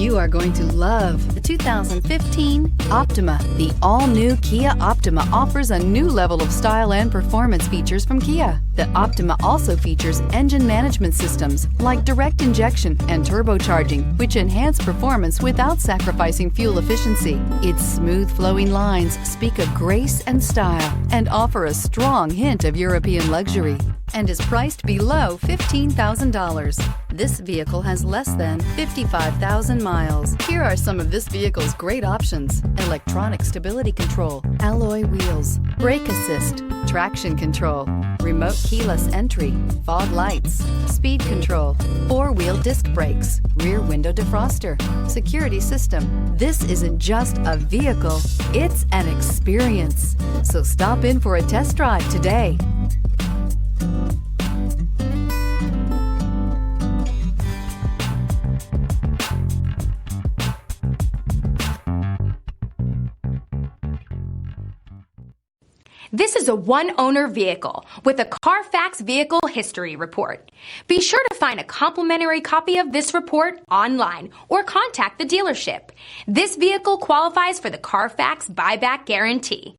You are going to love the 2015 Optima. The all-new Kia Optima offers a new level of style and performance features from Kia. The Optima also features engine management systems like direct injection and turbocharging, which enhance performance without sacrificing fuel efficiency. Its smooth flowing lines speak of grace and style and offer a strong hint of European luxury, and is priced below $15,000. This vehicle has less than 55,000 miles. Here are some of this vehicle's great options: electronic stability control, alloy wheels, brake assist, traction control, remote keyless entry, fog lights, speed control, four-wheel disc brakes, rear window defroster, security system. This isn't just a vehicle, it's an experience. So stop in for a test drive today. This is a one-owner vehicle with a CARFAX Vehicle History Report. Be sure to find a complimentary copy of this report online or contact the dealership. This vehicle qualifies for the CARFAX Buyback Guarantee.